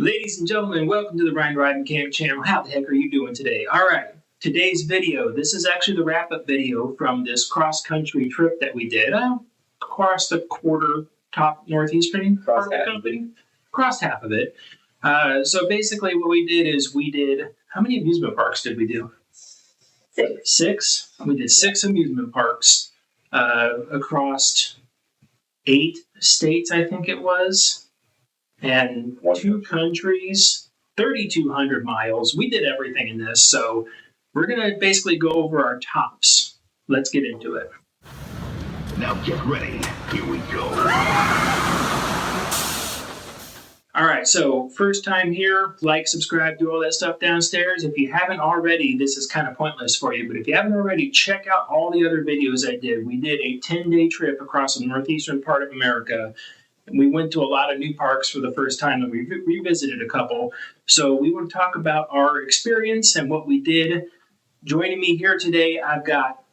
Ladies and gentlemen, welcome to the Ryan Ride Mechanic channel. How the heck are you doing today? Alright, today's video, this is actually the wrap-up video from this cross-country trip that we did. Across the quarter top Northeastern part of the company. Crossed half of it. So basically what we did is how many amusement parks did we do? Six. We did 6 amusement parks across 8 states, I think it was. And 2 countries, 3,200 miles. We did everything in this, so we're going to basically go over our tops. Let's get into it. Now get ready. Here we go. All right, so first time here, like, subscribe, do all that stuff downstairs. If you haven't already, this is kind of pointless for you, but if you haven't already, check out all the other videos I did. We did a 10-day trip across the northeastern part of America. We went to a lot of new parks for the first time, and we revisited a couple. So we want to talk about our experience and what we did. Joining me here today, I've got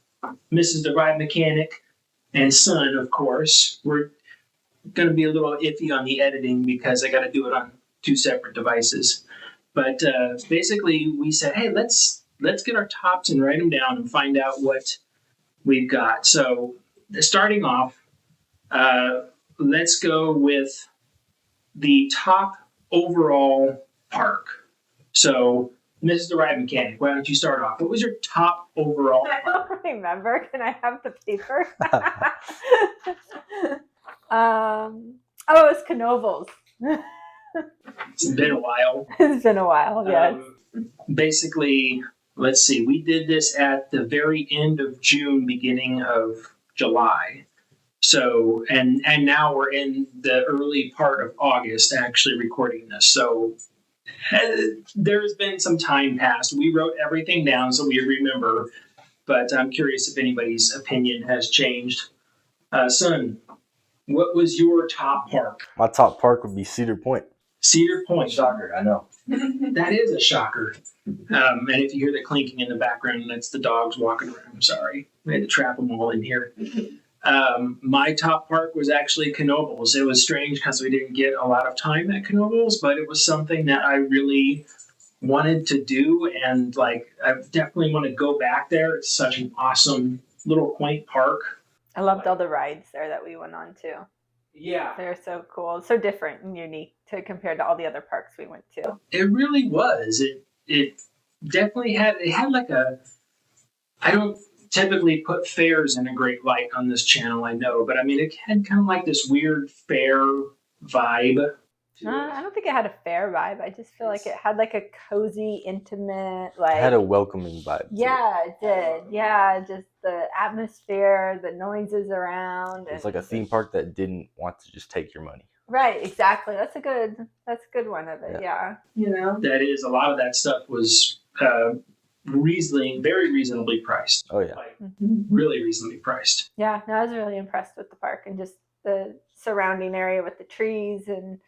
Mrs. the Ride Mechanic and son, of course. We're going to be a little iffy on the editing because I got to do it on 2 separate devices. But basically, we said, hey, let's get our tops and write them down and find out what we've got. So starting off, let's go with the top overall park. So, Mrs. the Ride Mechanic, why don't you start off? What was your top overall park? I don't remember. Can I have the paper? It was Knoebels. It's been a while. It's been a while, yes. Basically, let's see. We did this at the very end of June, beginning of July. So, and now we're in the early part of August actually recording this. So there's been some time passed. We wrote everything down so we remember, but I'm curious if anybody's opinion has changed. Son, what was your top park? My top park would be Cedar Point. Cedar Point. Shocker, I know. That is a shocker. And if you hear the clinking in the background, that's the dogs walking around. I'm sorry. We had to trap them all in here. My top park was actually Knoebels. It was strange because we didn't get a lot of time at Knoebels, but it was something that I really wanted to do, and I definitely want to go back there. It's such an awesome little quaint park. I loved all the rides there that we went on too. Yeah. They're so cool. So different and unique compared to all the other parks we went to. It really was. It definitely had I don't typically put fairs in a great light on this channel, I know, but I mean, it had kind of like this weird fair vibe. I don't think it had a fair vibe. I just feel like it had like a cozy, intimate, like... It had a welcoming vibe. Yeah, it did. Yeah, just the atmosphere, the noises around. It's like a theme park that didn't want to just take your money. Right, exactly. That's a good one of it, yeah. You know? That is, a lot of that stuff was... very reasonably priced. Oh yeah, really reasonably priced. Yeah, no, I was really impressed with the park and just the surrounding area with the trees and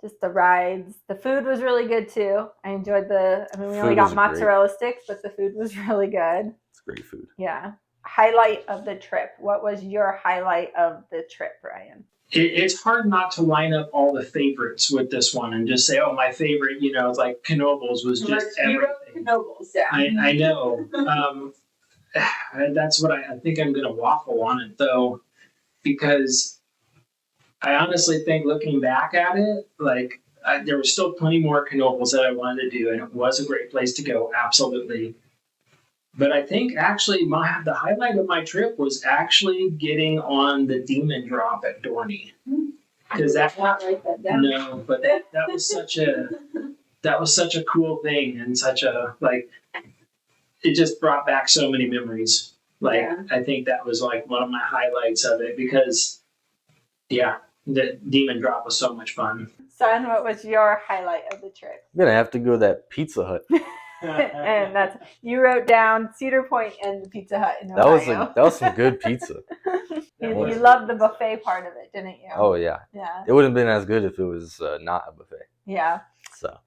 just the rides. The food was really good too. I enjoyed we only got mozzarella sticks, but the food was really good. It's great food. Yeah. Highlight of the trip. What was your highlight of the trip, Ryan? It's hard not to line up all the favorites with this one and just say, oh, my favorite, it's like Knoebels was just everything. Knoebels, yeah. I know. That's what I think I'm going to waffle on it, though, because I honestly think looking back at it, there was still plenty more Knoebels that I wanted to do, and it was a great place to go, absolutely. But I think actually the highlight of my trip was actually getting on the demon drop at Dorney. Because that was such a cool thing, and such a it just brought back so many memories. I think that was one of my highlights of it, because the demon drop was so much fun. Son, what was your highlight of the trip? I'm gonna have to go to that Pizza Hut. And you wrote down Cedar Point and the Pizza Hut in Ohio. That was some good pizza. You loved the buffet part of it, didn't you? Oh yeah. Yeah. It wouldn't have been as good if it was not a buffet. Yeah. So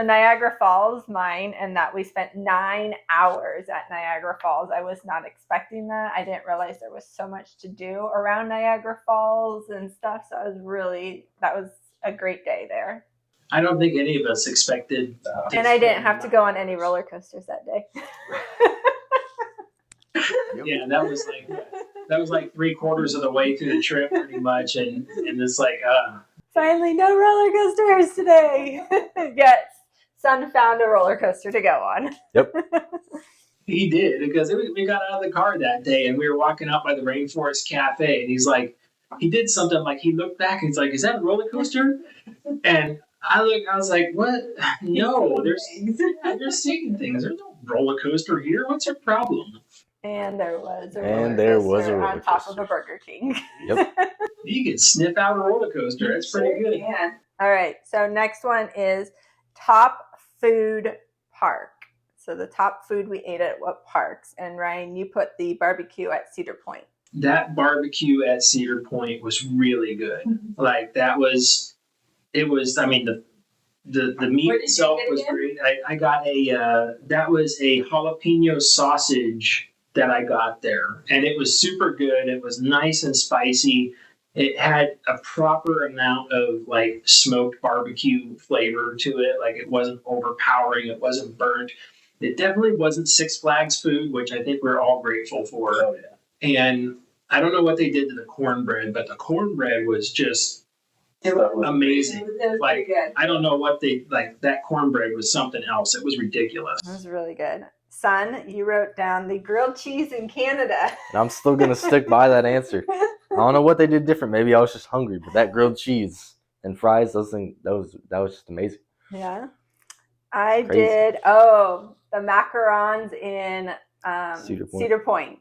Niagara Falls, mine, and that we spent 9 hours at Niagara Falls. I was not expecting that. I didn't realize there was so much to do around Niagara Falls and stuff. So that was a great day there. I don't think any of us expected. And I didn't have to go on any roller coasters that day. Yeah, that was like 3/4 of the way through the trip, pretty much, and it's like, Finally, no roller coasters today. Yes, son found a roller coaster to go on. Yep. He did, because we got out of the car that day and we were walking out by the Rainforest Cafe, and he's like, he did something like he looked back and he's like, "Is that a roller coaster?" And I was like, "What? No, they're seeing things. There's no roller coaster here. What's your problem?" And there was a roller coaster on top of a Burger King. Yep. You can sniff out a roller coaster. That's pretty good. Yeah. All right. So next one is top food park. So the top food we ate at what parks? And Ryan, you put the barbecue at Cedar Point. That barbecue at Cedar Point was really good. Like it was. I mean, the meat itself was great. I got that was a jalapeno sausage that I got there, and it was super good. It was nice and spicy. It had a proper amount of like smoked barbecue flavor to it. Like it wasn't overpowering. It wasn't burnt. It definitely wasn't Six Flags food, which I think we're all grateful for. Oh, yeah. And I don't know what they did to the cornbread, but the cornbread was just amazing. It was like good. I don't know what they like. That cornbread was something else. It was ridiculous. It was really good. Son, you wrote down the grilled cheese in Canada. And I'm still gonna stick by that answer. I don't know what they did different. Maybe I was just hungry, but that grilled cheese and fries, those things, that was just amazing. Yeah, I did. Oh, the macarons in Cedar Point.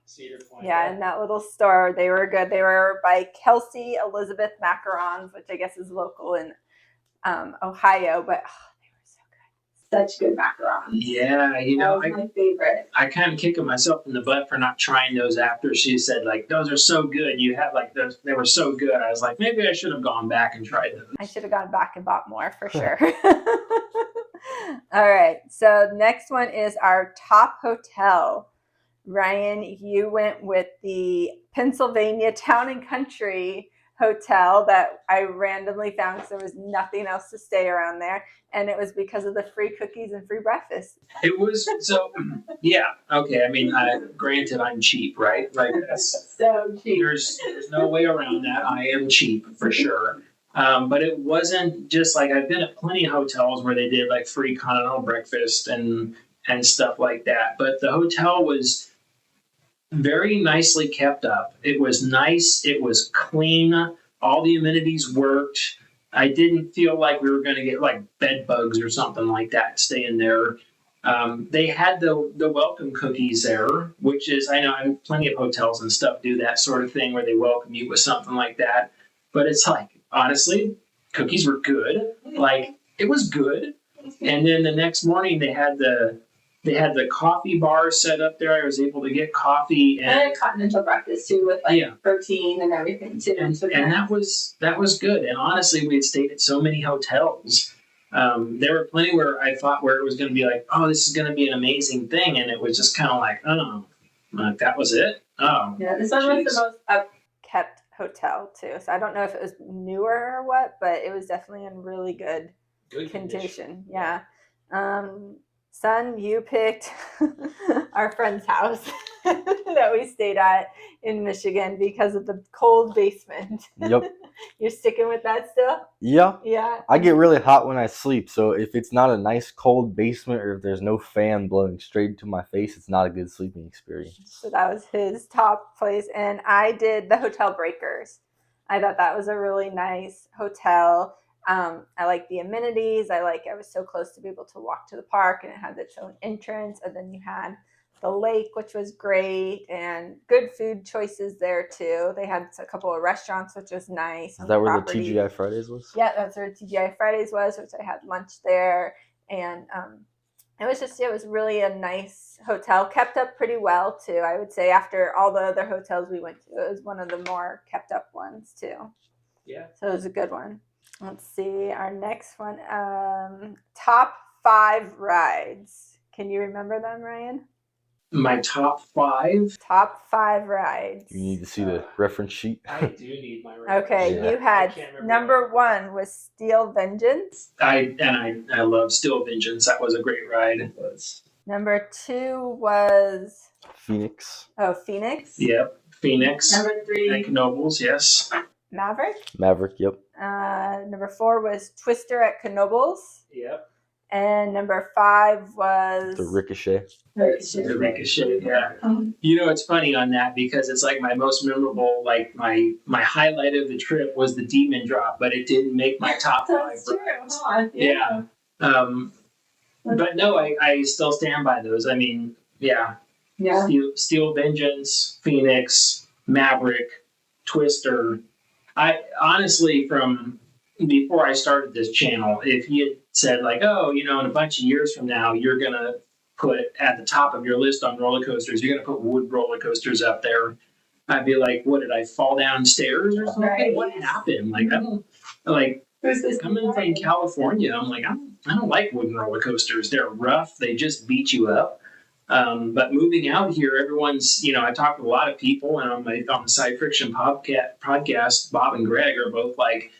Yeah, in that little store, they were good. They were by Kelsey Elizabeth Macarons, which I guess is local in Ohio, but they were so good. Such good macarons. Yeah, that was my favorite. I kind of kicking myself in the butt for not trying those after she said like those are so good. You had like those; they were so good. I was like, maybe I should have gone back and tried those. I should have gone back and bought more for sure. All right, so next one is our top hotel. Ryan, you went with the Pennsylvania Town and Country Hotel that I randomly found because there was nothing else to stay around there. And it was because of the free cookies and free breakfast. It was so, yeah, okay. I mean, granted, I'm cheap, right? Like that's so cheap. There's no way around that. I am cheap for sure. But it wasn't just like I've been at plenty of hotels where they did like free continental breakfast and stuff like that. But the hotel was very nicely kept up. It was nice. It was clean. All the amenities worked. I didn't feel like we were going to get like bed bugs or something like that staying there. They had the welcome cookies there, which is, I know plenty of hotels and stuff do that sort of thing where they welcome you with something like that. But it's like, honestly, cookies were good. Like, it was good. And then the next morning they had the coffee bar set up there. I was able to get coffee and a continental breakfast too, with protein and everything too. And that was good. And honestly, we had stayed at so many hotels. There were plenty where I thought where it was going to be like, oh, this is going to be an amazing thing, and it was just kind of like, oh, that was it. Oh, yeah. This one was the most upkept hotel too. So I don't know if it was newer or what, but it was definitely in really good condition. Yeah. Son, you picked our friend's house that we stayed at in Michigan because of the cold basement. Yep. You're sticking with that still? Yeah. Yeah. I get really hot when I sleep, so if it's not a nice cold basement or if there's no fan blowing straight into my face, it's not a good sleeping experience. So that was his top place, and I did the Hotel Breakers. I thought that was a really nice hotel. I like the amenities. I was so close to be able to walk to the park, and it had its own entrance. And then you had the lake, which was great, and good food choices there too. They had a couple of restaurants, which was nice. Is that where the TGI Fridays was? Yeah, that's where TGI Fridays was, which I had lunch there. And it was really a nice hotel, kept up pretty well too. I would say after all the other hotels we went to, it was one of the more kept up ones too. Yeah. So it was a good one. Let's see, our next one, top 5 rides. Can you remember them, Ryan? My top 5. Top 5 rides. You need to see the reference sheet. I do need my Okay, Yeah. you had number 1 was Steel Vengeance. I love Steel Vengeance. That was a great ride. Number 2 was Phoenix. Phoenix. Yep, Phoenix. Number 3, At Knoebels, yes. Maverick. Maverick, yep. Number 4 was Twister at Knoebels. Yep. And number 5 was The Ricochet. The Ricochet, yeah. You know, it's funny on that because it's like my most memorable, like my highlight of the trip was the Demon Drop, but it didn't make my top 5 That's true, rides. huh? Yeah. But no, I still stand by those. I mean, yeah. Steel Vengeance, Phoenix, Maverick, Twister. I honestly, from before I started this channel, if you had said like, oh, you know, in a bunch of years from now, you're gonna put at the top of your list on roller coasters, you're gonna put wood roller coasters up there, I'd be like, what did I fall downstairs or something? Right. What happened? Like, I don't like coming from California. I'm like, I don't like wooden roller coasters. They're rough. They just beat you up. But moving out here, everyone's, you know, I talked to a lot of people, and on the Side Friction podcast, Bob and Greg are both like,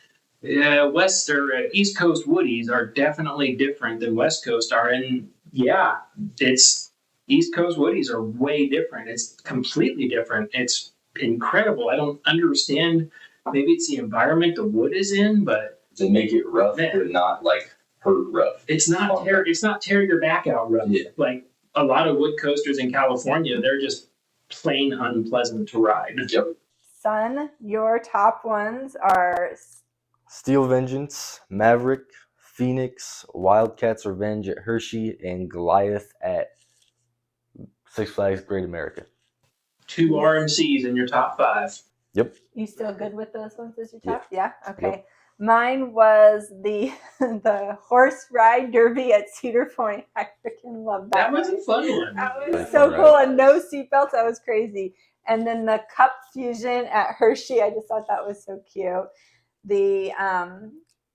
West or East Coast woodies are definitely different than West Coast are. And yeah, it's East Coast woodies are way different. It's completely different. It's incredible. I don't understand. Maybe it's the environment the wood is in, but to make it rough, but not like hurt rough. it's not tear your back out rough. Yeah. Like a lot of wood coasters in California, they're just plain unpleasant to ride. Yep. Son, your top ones are Steel Vengeance, Maverick, Phoenix, Wildcats Revenge at Hershey, and Goliath at Six Flags Great America. 2 RMCs in your top 5. Yep. You still good with those ones as your top? Yeah. Yeah. Okay. Yep. Mine was the horse ride derby at Cedar Point. I freaking love that. That was a fun one. That was Pretty so fun cool, ride. and no seatbelts. That was crazy. And then the Cup Fusion at Hershey. I just thought that was so cute. The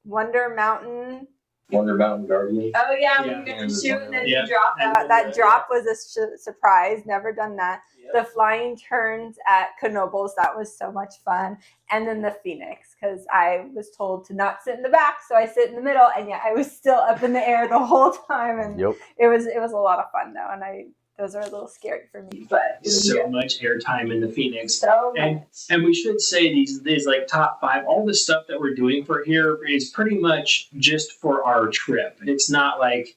Wonder Mountain. Wonder Mountain Guardian. Oh yeah, Yeah. when you get to shoot and then Yeah. you drop. That drop was a surprise. Never done that. The flying turns at Knoebels, that was so much fun. And then the Phoenix, because I was told to not sit in the back, so I sit in the middle, and yet I was still up in the air the whole time, and Yep. it was a lot of fun though, and those are a little scary for me, but it was So good. much airtime in the Phoenix. So And- much. And we should say these like top 5, all the stuff that we're doing for here is pretty much just for our trip. It's not like,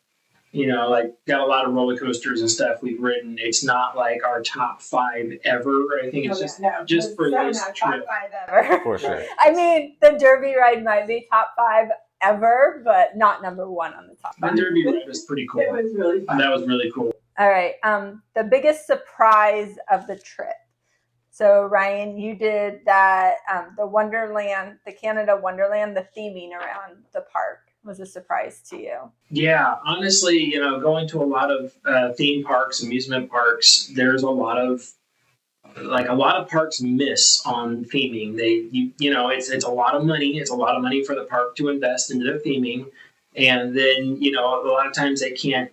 you know, like got a lot of roller coasters and stuff we've ridden. It's not like our top 5 ever. I think it's just for this top trip. 5 ever. For sure. I mean, the Derby ride might be top 5 ever, but not number 1 on the top The 5. Derby ride was pretty cool. It was really fun. That was really cool. All right. The biggest surprise of the trip. So Ryan, you did that. The Wonderland, the Canada Wonderland, the theming around the park was a surprise to you. Yeah, honestly, you know, going to a lot of theme parks, amusement parks, there's a lot of parks miss on theming. You know, it's a lot of money. It's a lot of money for the park to invest into their theming, and then you know, a lot of times they can't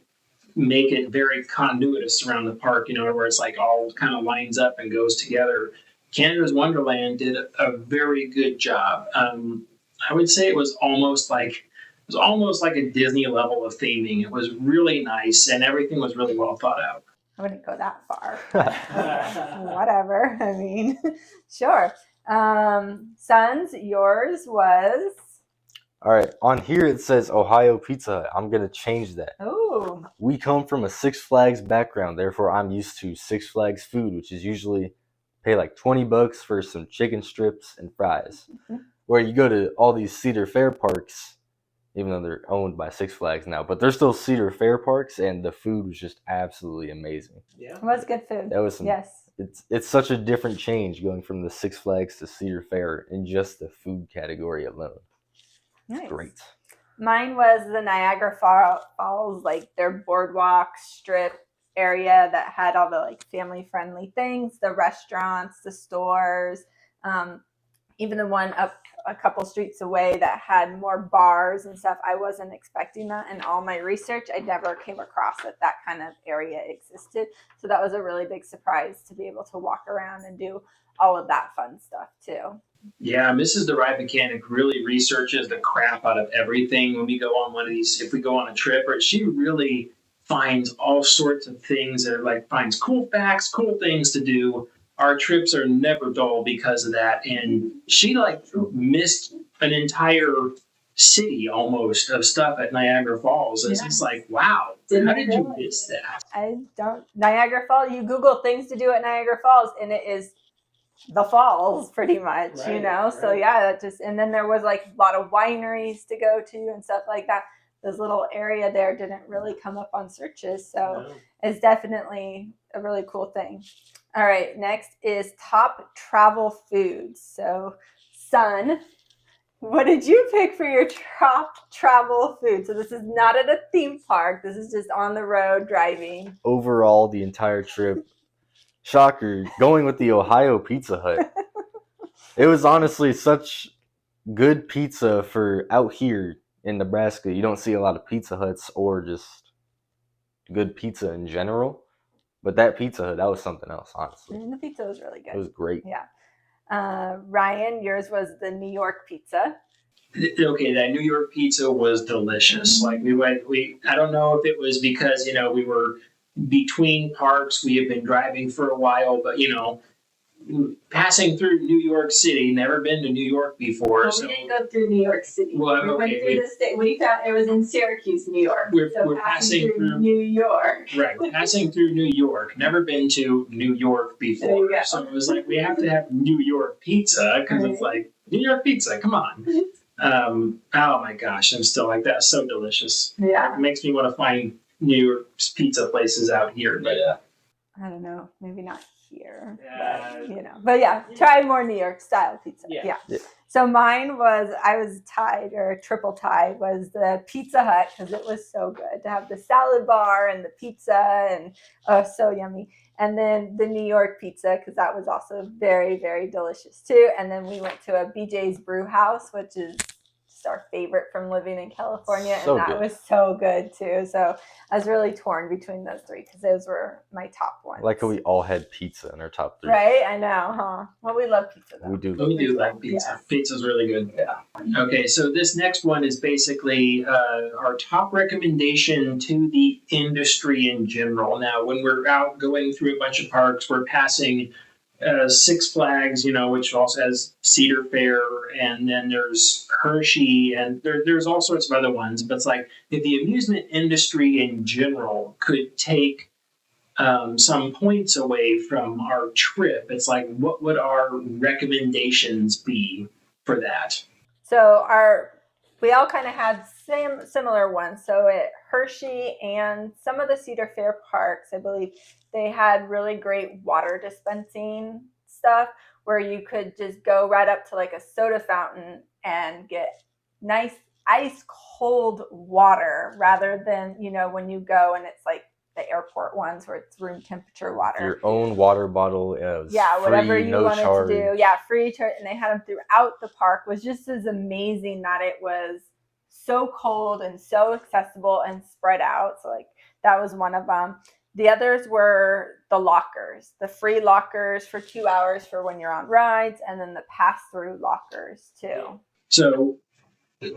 make it very continuous around the park. You know, where it's like all kind of lines up and goes together. Canada's Wonderland did a very good job. I would say it was almost like a Disney level of theming. It was really nice, and everything was really well thought out. I wouldn't go that far. Whatever. I mean, sure. Sons, yours was. All right. On here it says Ohio Pizza Hut. I'm going to change that. Oh, We come from a Six Flags background, therefore I'm used to Six Flags food, which is usually pay like $20 for some chicken strips and fries. Mhm. Where you go to all these Cedar Fair parks, even though they're owned by Six Flags now, but they're still Cedar Fair parks, and the food was just absolutely amazing. Yeah. it was good food. That was some. Yes. It's such a different change going from the Six Flags to Cedar Fair in just the food category alone. Nice. Great. Mine was the Niagara Falls, like their boardwalk strip area that had all the like family friendly things, the restaurants, the stores. even the one up a couple streets away that had more bars and stuff, I wasn't expecting that. In all my research, I never came across that kind of area existed. So that was a really big surprise to be able to walk around and do all of that fun stuff too. Yeah, Mrs. the Ride Mechanic really researches the crap out of everything when we go on one of these, if we go on a trip, or she really finds all sorts of things that like finds cool facts, cool things to do. Our trips are never dull because of that. And she like missed an entire city almost of stuff at Niagara Falls. It's just like, wow, how did you miss that? I don't. Niagara Falls, you Google things to do at Niagara Falls and it is the falls pretty much, you know? So yeah, that just, and then there was like a lot of wineries to go to and stuff like that. This little area there didn't really come up on searches. So it's definitely a really cool thing. All right, next is top travel foods. So, Son, what did you pick for your top travel food? So this is not at a theme park. This is just on the road driving. Overall, the entire trip, shocker, going with the Ohio Pizza Hut. It was honestly such good pizza for out here in Nebraska. You don't see a lot of Pizza Huts or just good pizza in general. But that Pizza Hut, that was something else, honestly. And the pizza was really good. It was great. Yeah. Ryan, yours was the New York pizza. Okay, that New York pizza was delicious. Like I don't know if it was because, we were between parks. We had been driving for a while, but, passing through New York City, never been to New York before. Well, so we didn't go through New York City. Well, we went okay, through the state. We found it was in Syracuse, New York. We're passing passing through New York. Right, passing through New York. Never been to New York before. There you go. So it was like, we have to have New York pizza because it's like, New York pizza, come on. Oh my gosh, I'm still like, that's so delicious. Yeah. It makes me want to find New York pizza places out here. But Yeah. I don't know, maybe not here, Yeah. but yeah, try more New York style pizza. Yeah. So mine was, I was tied or triple tied, was the Pizza Hut because it was so good to have the salad bar and the pizza and so yummy. And then the New York pizza because that was also very, very delicious too. And then we went to a BJ's Brew House, which is just our favorite from living in California. So and that good. was so good too. So I was really torn between those three because those were my top ones. Like how we all had pizza in our top 3. Right? I know, huh? Well, we love pizza though. We do. we do like pizza. Yes. Pizza's really good. Yeah. Okay, so this next one is basically our top recommendation to the industry in general. Now, when we're out going through a bunch of parks, we're passing Six Flags, which also has Cedar Fair, and then there's Hershey, and there's all sorts of other ones. But it's like if the amusement industry in general could take some points away from our trip, it's like, what would our recommendations be for that? So we all kind of had similar ones. So at Hershey and some of the Cedar Fair parks, I believe they had really great water dispensing stuff where you could just go right up to like a soda fountain and get nice ice cold water rather than, when you go and it's like the airport ones where it's room temperature water. Your own water bottle. Whatever you no wanted charge. to do. Yeah, free. And they had them throughout the park. Was just as amazing that it was so cold and so accessible and spread out. So like that was one of them. The others were the lockers, the free lockers for 2 hours for when you're on rides, and then the pass-through lockers too. So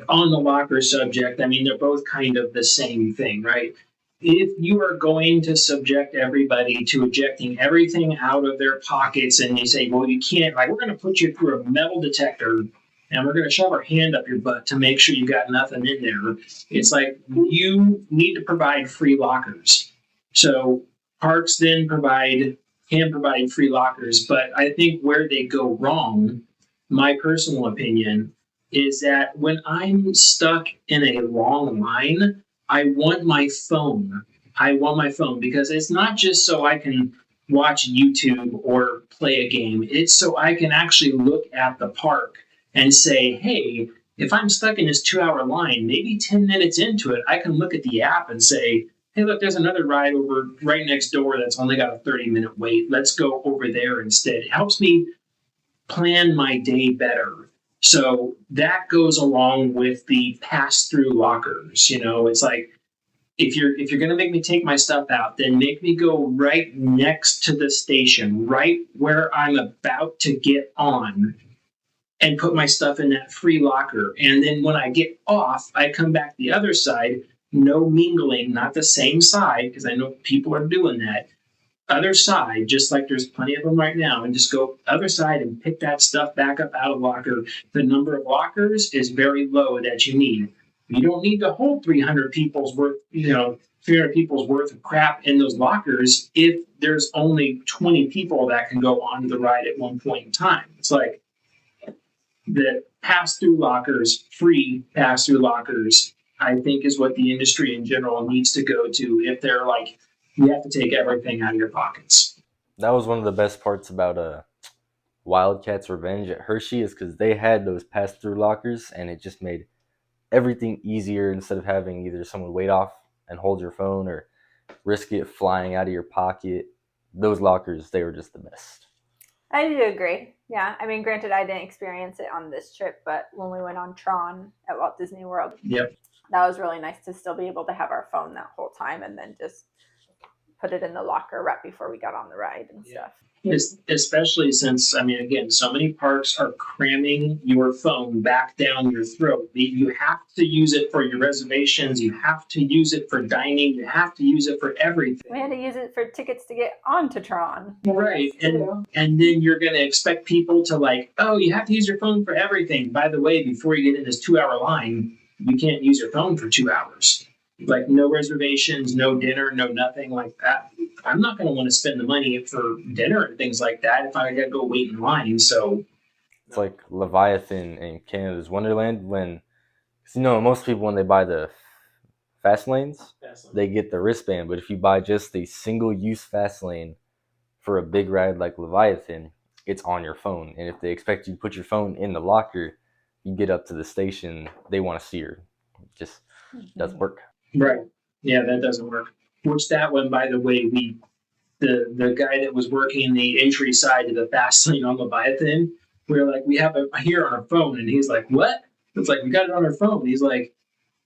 on the locker subject, I mean, they're both kind of the same thing, right? If you are going to subject everybody to ejecting everything out of their pockets and you say, well, you can't, like, we're going to put you through a metal detector and we're going to shove our hand up your butt to make sure you got nothing in there. It's like you need to provide free lockers. So parks then can provide free lockers. But I think where they go wrong, my personal opinion, is that when I'm stuck in a long line, I want my phone. Because it's not just so I can watch YouTube or play a game. It's so I can actually look at the park and say, hey, if I'm stuck in this 2-hour line, maybe 10 minutes into it, I can look at the app and say, hey, look, there's another ride over right next door that's only got a 30-minute wait. Let's go over there instead. It helps me plan my day better. So that goes along with the pass-through lockers. It's like, if you're gonna make me take my stuff out, then make me go right next to the station, right where I'm about to get on, and put my stuff in that free locker. And then when I get off, I come back the other side, no mingling, not the same side, because I know people are doing that. Other side, just like there's plenty of them right now, and just go other side and pick that stuff back up out of locker. The number of lockers is very low that you need. You don't need to hold 300 people's worth, 300 people's worth of crap in those lockers if there's only 20 people that can go onto the ride at one point in time. It's like the pass-through lockers, free pass-through lockers, I think is what the industry in general needs to go to if they're like, you have to take everything out of your pockets. That was one of the best parts about Wildcats Revenge at Hershey, is because they had those pass-through lockers, and it just made everything easier instead of having either someone wait off and hold your phone or risk it flying out of your pocket. Those lockers, they were just the best. I do agree. Yeah, I mean, granted, I didn't experience it on this trip, but when we went on Tron at Walt Disney World, Yep, that was really nice to still be able to have our phone that whole time and then just put it in the locker right before we got on the ride and stuff. Especially since, I mean, again, so many parks are cramming your phone back down your throat. You have to use it for your reservations. You have to use it for dining. You have to use it for everything. We had to use it for tickets to get onto Tron. Right. And then you're going to expect people to like, oh, you have to use your phone for everything. By the way, before you get in this 2-hour line, you can't use your phone for 2 hours. Like no reservations, no dinner, no nothing like that. I'm not going to want to spend the money for dinner and things like that if I got to go wait in line. So it's like Leviathan in Canada's Wonderland when, most people when they buy the fast lanes, they get the wristband. But if you buy just the single-use fast lane for a big ride like Leviathan, it's on your phone. And if they expect you to put your phone in the locker, you get up to the station, they want to see her. It just doesn't work. Right. Yeah, that doesn't work. Which that one, by the way, the guy that was working the entry side to the fast lane on Leviathan, we were like, we have it here on our phone. And he's like, what? It's like, we got it on our phone. He's like,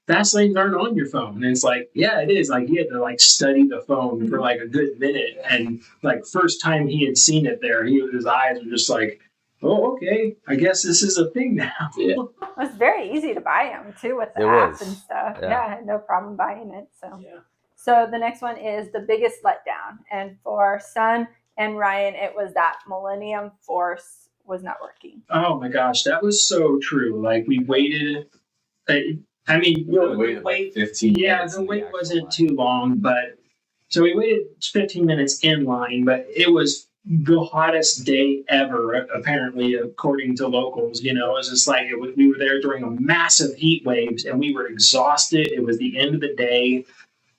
fast lanes aren't on your phone. And it's like, yeah, it is. Like, he had to like study the phone for like a good minute. And like, first time he had seen it there, his eyes were just like, oh, okay, I guess this is a thing now. Yeah. It was very easy to buy them too with the It app was. and stuff. Yeah. Yeah, I had no problem buying it. So. Yeah. So the next one is the biggest letdown. And for Son and Ryan, it was that Millennium Force was not working. Oh my gosh, that was so true. Like we waited. I mean, We only waited like 15 yeah, minutes. the in wait actual wasn't line. too long, but so we waited 15 minutes in line, but it was the hottest day ever, apparently, according to locals. It was just like we were there during a massive heat waves, and we were exhausted. It was the end of the day,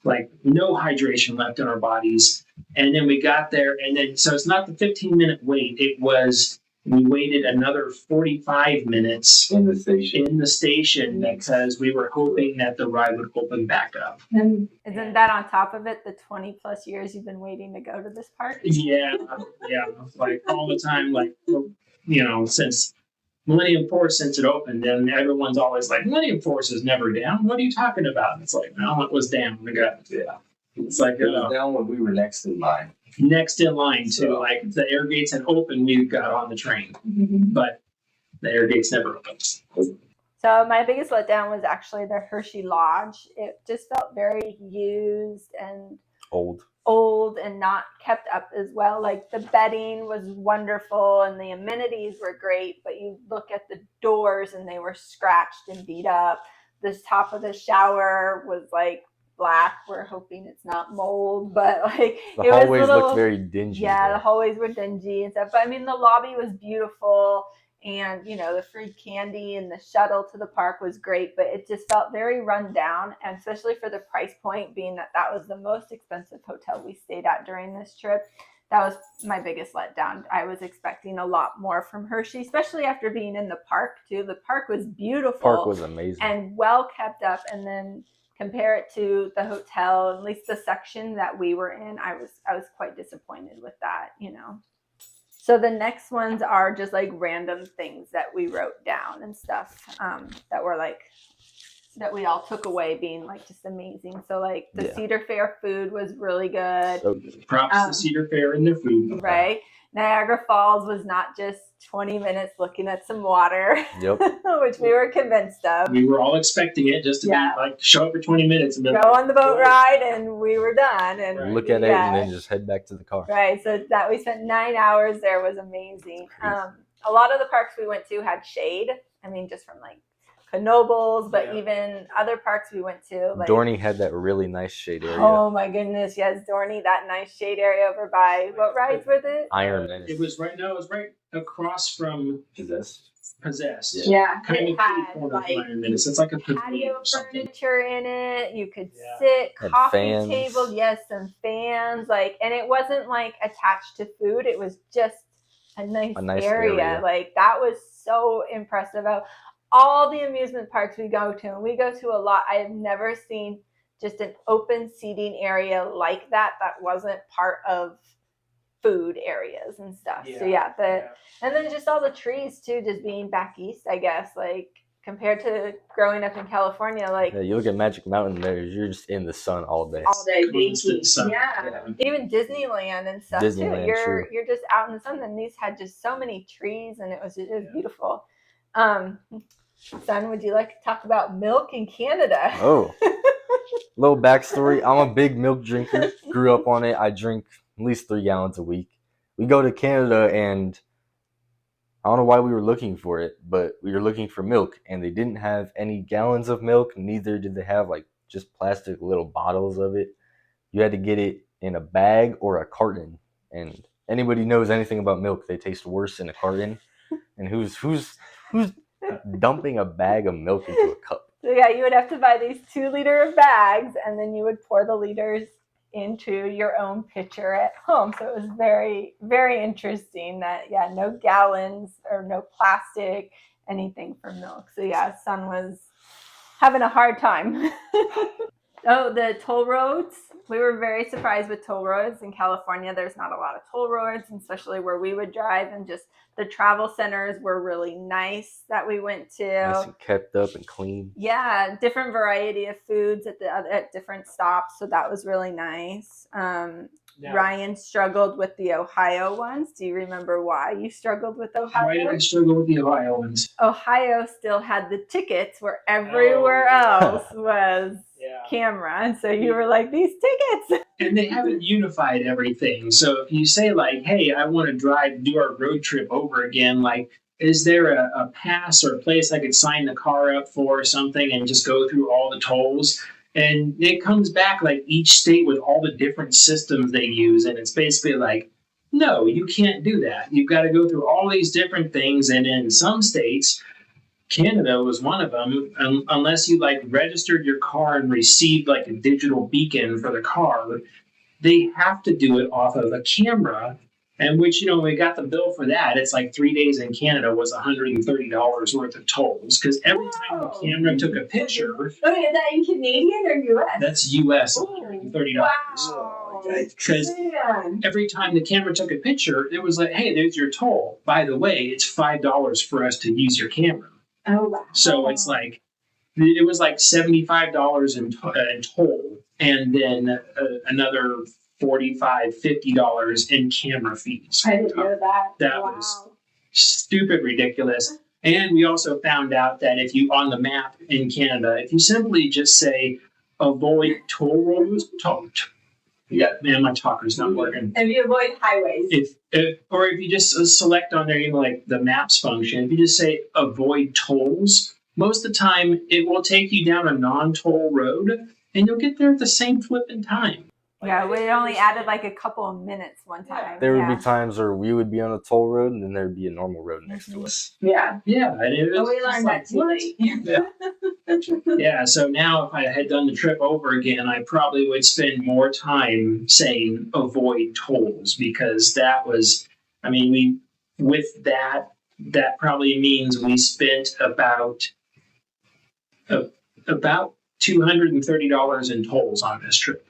like no hydration left in our bodies. And then we got there, and then so it's not the 15-minute wait. It was we waited another 45 minutes In the station. in the station because we were hoping that the ride would open back up. And isn't that on top of it the 20 plus years you've been waiting to go to this park? Yeah, like all the time, like since Millennium Force, since it opened, and everyone's always like, Millennium Force is never down. What are you talking about? And it's like, no, it was down. It's like It was down when we were next in line. next in line too. So- Like if the air gates had opened, we got on the train, but the air gates never opened. So my biggest letdown was actually the Hershey Lodge. It just felt very used and old and not kept up as well. Like the bedding was wonderful and the amenities were great, but you look at the doors and they were scratched and beat up. The top of the shower was like black. We're hoping it's not mold, but like The it was hallways little, looked very dingy. yeah, the though. hallways were dingy and stuff. But I mean, the lobby was beautiful. And, the free candy and the shuttle to the park was great, but it just felt very run down. And especially for the price point, being that was the most expensive hotel we stayed at during this trip, that was my biggest letdown. I was expecting a lot more from Hershey, especially after being in the park, too. The park was beautiful. Park was amazing. And well kept up. And then compare it to the hotel, at least the section that we were in, I was quite disappointed with that, So the next ones are just like random things that we wrote down and stuff that were like that we all took away being like just amazing. So like the Cedar Fair food was really good. So Props to Cedar Fair and their food. Right. Niagara Falls was not just 20 minutes looking at some water, Yep. which we were convinced of. We were all expecting it just to be like show up for 20 minutes and then go on the boat ride, and we were done. And look at it and then just head back to the car. Right. So that we spent 9 hours there was amazing. A lot of the parks we went to had shade. I mean, just from like Knoebels, but even other parks we went to. Like, Dorney had that really nice shade area. Oh my goodness, yes, Dorney, that nice shade area over by, what rides were it? Iron Menace. It was right across from Possessed. Yeah. Kind It of had corner of like Iron Menace. It's like a patio or something. furniture in it. You could sit, Had coffee fans. table, yes, some fans, like, and it wasn't like attached to food. It was just a nice area. Like that was so impressive. All the amusement parks we go to, and we go to a lot. I have never seen just an open seating area like that wasn't part of food areas and stuff. So and then just all the trees too, just being back east, I guess, like compared to growing up in California, like you look at Magic Mountain there, you're just in the sun all day. baking. Yeah. Even Disneyland and stuff Disneyland, too. You're just out in the sun, and these had just so many trees, and it was beautiful. Son, would you like to talk about milk in Canada? Oh, little backstory. I'm a big milk drinker. Grew up on it. I drink at least 3 gallons a week. We go to Canada, and I don't know why we were looking for it, but we were looking for milk, and they didn't have any gallons of milk. Neither did they have like just plastic little bottles of it. You had to get it in a bag or a carton. And anybody knows anything about milk, they taste worse in a carton. And who's dumping a bag of milk into a cup? So you would have to buy these 2-liter bags, and then you would pour the liters into your own pitcher at home. So it was very, very interesting that no gallons or no plastic, anything for milk. So son was having a hard time. Oh, the toll roads. We were very surprised with toll roads in California. There's not a lot of toll roads, especially where we would drive, and just the travel centers were really nice that we went to. Nice and kept up and clean. Yeah, different variety of foods at different stops, so that was really nice. Ryan struggled with the Ohio ones. Do you remember why you struggled with Ohio? Why did I struggle with the Ohio ones? Ohio still had the tickets where everywhere else was camera, and so you were like, these tickets. And they haven't unified everything. So if you say like, hey, I want to do our road trip over again, like, is there a pass or a place I could sign the car up for or something and just go through all the tolls? And it comes back like each state with all the different systems they use. And it's basically like, no, you can't do that. You've got to go through all these different things. And in some states, Canada was one of them, unless you like registered your car and received like a digital beacon for the car, they have to do it off of a camera. And which, we got the bill for that. It's like 3 days in Canada was $130 worth of tolls. Because every time the camera took a picture. Okay, is that in Canadian or US? That's US, $130. Wow. Because every time the camera took a picture, it was like, hey, there's your toll. By the way, it's $5 for us to use your camera. Oh, wow. So it's like, it was like $75 in toll. And then another $45, $50 in camera fees. I didn't know that. That was stupid ridiculous. And we also found out that if you, on the map in Canada, if you simply just say, avoid toll roads, man, my talker's not working. If you avoid highways. Or if you just select on there, like the maps function, if you just say avoid tolls, most of the time it will take you down a non-toll road and you'll get there at the same flipping time. Yeah, we only added like a couple of minutes one time. There would be times where we would be on a toll road and then there'd be a normal road next to us. Yeah. Yeah. And it was we learned that too late. Yeah, so now if I had done the trip over again, I probably would spend more time saying avoid tolls, because that was, that probably means we spent about $230 in tolls on this trip.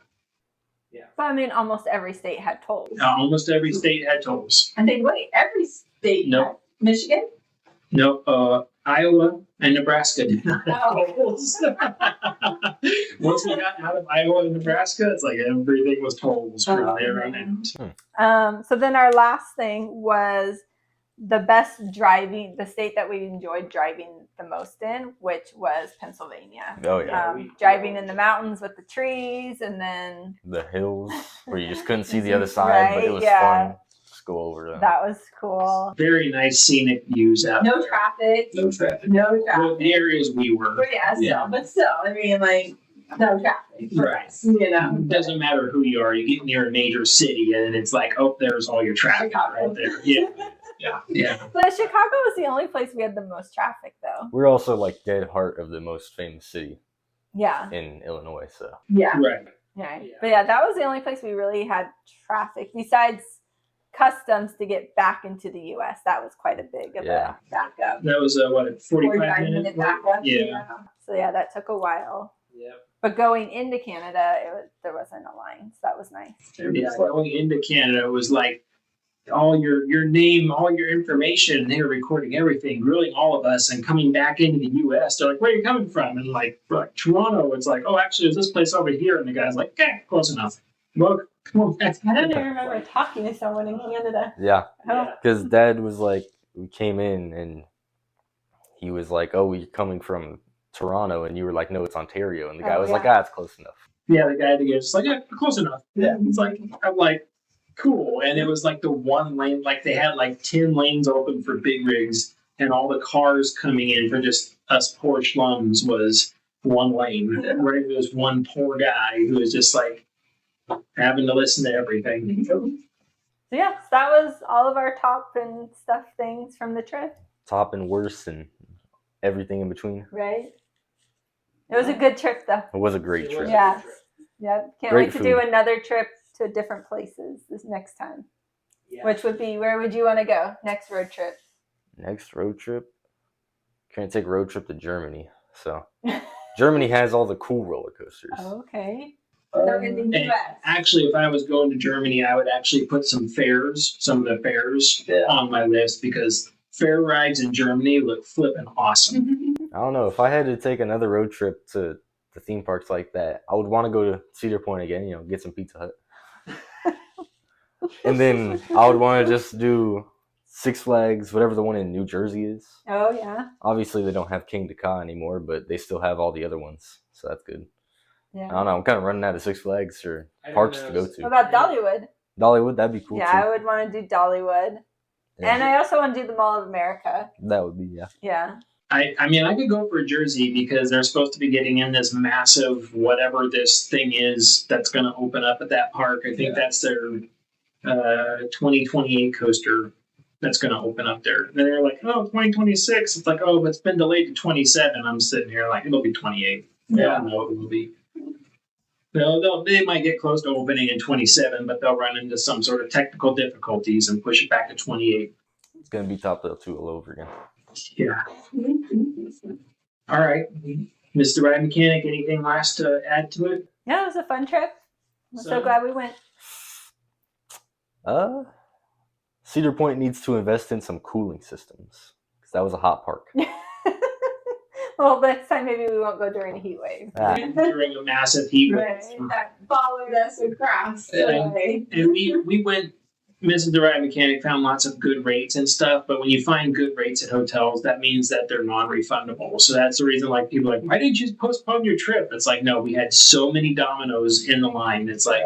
But I mean, almost every state had tolls. Almost every state had tolls. I think, wait, every state. Nope. Michigan? No, Iowa and Nebraska did not have Oh. tolls. Once we got out of Iowa and Nebraska, it's like everything was tolls from Oh, there on man. out. So then our last thing was the best driving, the state that we enjoyed driving the most in, which was Pennsylvania. Oh yeah, Driving in the mountains with the trees, and then the hills where you just couldn't see the other side, but it Right, was yeah. fun. Just go over them. that was cool. Very nice scenic views out No there. traffic. No traffic. No Well, traffic. the areas we were. But yeah, Yeah. but still, I mean, like, no traffic. Right. You know? It doesn't matter who you are. You get near a major city, and it's like, oh, there's all your traffic Chicago. right there. Yeah. But Chicago was the only place we had the most traffic, though. We're also like dead heart of the most famous city Yeah. in Illinois, so Yeah. Right. Right. Yeah. But yeah, that was the only place we really had traffic besides customs to get back into the U.S. That was quite a big of Yeah. Back up. That was a 45 minute minute back up. Yeah. So yeah, that took a while. Yep. But going into Canada, there wasn't a line, so that was nice. Yeah, going into Canada was like all your name, all your information. They were recording everything, grilling all of us, and coming back into the U.S. They're like, "Where are you coming from?" And like Toronto, it's like, "Oh, actually, there's this place over here." And the guy's like, "Okay, close enough." Well, come on back. I don't even remember talking to someone in Canada. yeah. Oh, Because Dad was like, we came in and he was like, "Oh, we're coming from Toronto," and you were like, "No, it's Ontario," and the guy Oh, was yeah. like, "Ah, it's close enough." Yeah, the guy at the gate was like, "Yeah, close enough." Yeah, it's like I'm like, cool. And it was like the one lane, like they had like 10 lanes open for big rigs, and all the cars coming in for just us poor schlums was one lane. Right, there was one poor guy who was just like having to listen to everything. so yeah, so that was all of our top and stuff things from the trip, Top and worse and everything in between. right? It was a good trip, though. It was a great trip. Yeah. Yeah, can't Great wait to do food. another trip to different places this next time. Yeah. Which would be, where would you want to go next road trip? Next road trip, can't take a road trip to Germany. So Germany has all the cool roller coasters. Okay. So in the And U.S. actually, if I was going to Germany, I would actually put some of the fairs on my list because fair rides in Germany look flipping awesome. I don't know, if I had to take another road trip to the theme parks like that, I would want to go to Cedar Point again, get some Pizza Hut. And then I would want to just do Six Flags, whatever the one in New Jersey is. Oh, yeah. Obviously, they don't have King Ka anymore, but they still have all the other ones, so that's good. Yeah. I don't know, I'm kind of running out of Six Flags or parks to go What to. about Dollywood? Dollywood, that'd be cool Yeah, too. I would want to do Dollywood. Yeah. And I also want to do the Mall of America. That would be, yeah. Yeah. I mean, I could go for Jersey because they're supposed to be getting in this massive whatever this thing is that's going to open up at that park. I think that's their 2028 coaster that's going to open up there. And they're like, oh, 2026. It's like, oh, but it's been delayed to 27. I'm sitting here like, it'll be 28. Yeah, no, it will be. They might get close to opening in 27, but they'll run into some sort of technical difficulties and push it back to 28. It's going to be Top Thrill 2 all over again. Yeah. All right. Mr. Ride Mechanic, anything last to add to it? Yeah, it was a fun trip. I'm so So- glad we went. Cedar Point needs to invest in some cooling systems because that was a hot park. Well, next time maybe we won't go during a heat wave. Ah, During a massive heat wave. Right. That followed us across. Yeah. Right. And we went, Mrs. Ride Mechanic found lots of good rates and stuff, but when you find good rates at hotels, that means that they're non-refundable. So that's the reason, like, people are like, why didn't you postpone your trip? It's like, no, we had so many dominoes in the line. It's like,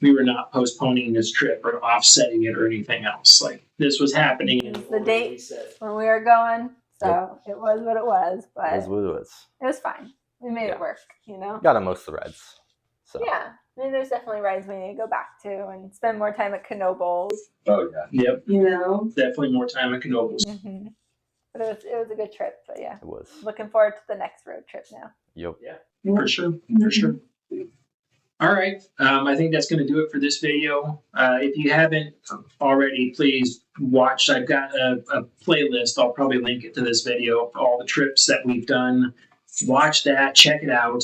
we were not postponing this trip or offsetting it or anything else. Like, this was happening. It was the date when we were going, so it was what it was, but that was what it was. it was fine. We made Yeah. it work, Got on most of the rides. So Yeah. I mean, there's definitely rides we need to go back to and spend more time at Knoebels. Oh yeah. Yep, You know? definitely more time at Knoebels. Mm-hmm. But it was a good trip. But yeah, it was. looking forward to the next road trip now. Yep. For sure, for sure. All right, I think that's going to do it for this video. If you haven't already, please watch. I've got a playlist. I'll probably link it to this video of all the trips that we've done. Watch that. Check it out.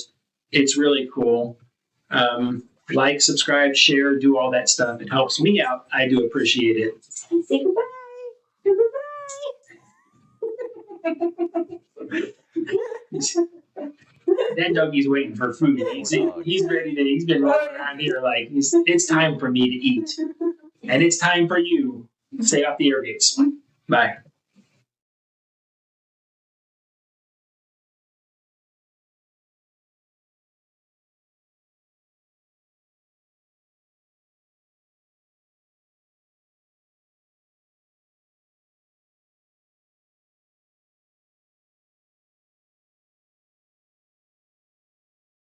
It's really cool. Like, subscribe, share, do all that stuff. It helps me out. I do appreciate it. Say goodbye. That doggy's waiting for food. He's ready to. He's been rolling around here like it's time for me to eat, and it's time for you. Stay off the air gates. Bye.